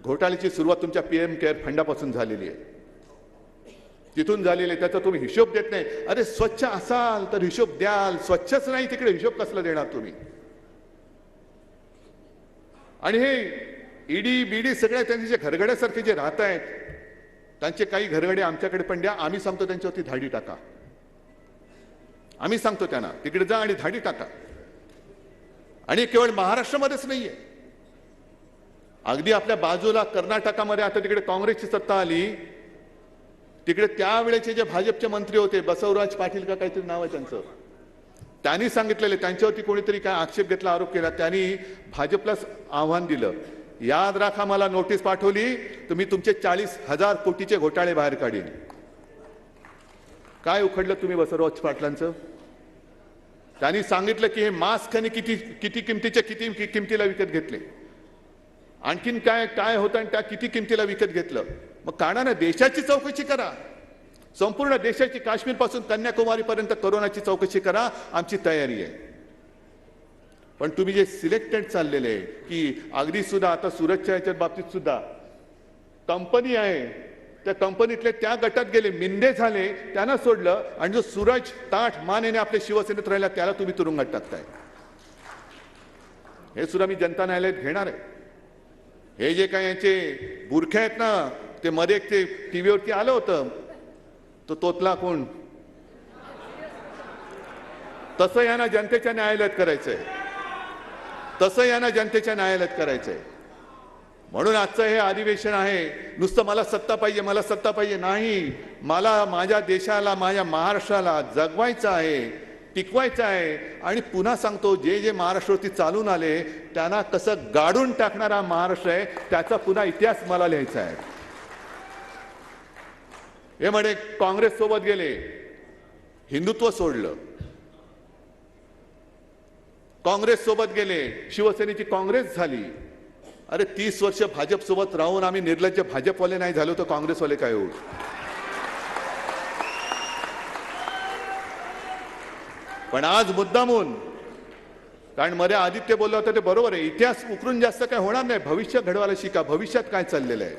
घोटाळ्याची सुरुवात तुमच्या पीएम केअर फंडापासून झालेली आहे, तिथून झालेली आहे. त्याचा तुम्ही हिशोब देत नाही. अरे स्वच्छ असाल तर हिशोब द्याल, स्वच्छच नाही तिकडे हिशोब कसला देणार तुम्ही? आणि हे ईडी बीडी सगळे त्यांचे जे घरगड्यासारखे जे राहत आहेत, त्यांचे काही घरगडे आमच्याकडे पण द्या. आम्ही सांगतो त्यांच्यावरती धाडी टाका. आम्ही सांगतो त्यांना तिकडे जा आणि धाडी टाका. आणि केवळ महाराष्ट्रामध्येच नाहीये, अगदी आपल्या बाजूला कर्नाटकामध्ये आता तिकडे काँग्रेसची सत्ता आली, तिकडे त्यावेळेचे जे भाजपचे मंत्री होते, बसवराज पाटील का काहीतरी नाव आहे त्यांचं, त्यांनी सांगितलेले, त्यांच्यावरती कोणीतरी काय आक्षेप घेतला, आरोप केला, त्यांनी भाजपला आव्हान दिलं, याद राखा मला नोटीस पाठवली तर मी तुमचे 40,000 कोटीचे घोटाळे बाहेर काढीन. काय उखडलं तुम्ही बसवराज पाटलांचं? त्यांनी सांगितलं की हे मास्क यांनी किती किमतीचे किती किमतीला विकत घेतले, आणखीन काय काय होतं आणि त्या किती किमतीला विकत घेतलं. मग काढा ना, देशाची चौकशी करा, संपूर्ण देशाची, काश्मीर पासून कन्याकुमारी पर्यंत कोरोनाची चौकशी करा. आमची तयारी आहे. पण तुम्ही जे सिलेक्टेड चाललेले आहे की अगदी सुद्धा आता सुरतच्या याच्या बाबतीत सुद्धा कंपनी आहे, त्या कंपनीतले त्या गटात गेले, मिंदे झाले, त्यांना सोडलं, आणि जो सूरज ताठ मानेने आपल्या शिवसेनेत राहिला त्याला तुम्ही तुरुंगात टाकताय. हे सुद्धा मी जनता न्यायालयात घेणार आहे. हे जे काही यांचे बुरखे आहेत ना, ते मध्ये ते टीव्हीवरती आलं होतं, तो तोतला कोण, तसं यांना जनतेच्या न्यायालयात करायचंय, तसं यांना जनतेच्या न्यायालयात करायचंय. म्हणून आजचं हे अधिवेशन आहे, नुसतं मला सत्ता पाहिजे, मला सत्ता पाहिजे नाही, मला माझ्या देशाला, माझ्या महाराष्ट्राला जगवायचं आहे, टिकवायचं आहे. आणि पुन्हा सांगतो, जे जे महाराष्ट्रावरती चालून आले त्यांना कसं गाडून टाकणारा महाराष्ट्र आहे, त्याचा पुन्हा इतिहास मला लिहायचा आहे. हे म्हणे काँग्रेस सोबत गेले, हिंदुत्व सोडलं, काँग्रेस सोबत गेले, शिवसेनेची काँग्रेस झाली. अरे 30 वर्ष भाजप सोबत राहून आम्ही निर्लज्ज भाजपवाले नाही झालो तर काँग्रेसवाले काय होऊ? पण आज मुद्दामून, कारण मध्ये आदित्य बोलला होता ते बरोबर आहे, इतिहास उकरून जास्त काय होणार नाही, भविष्य घडवायला शिका, भविष्यात काय चाललेलं आहे.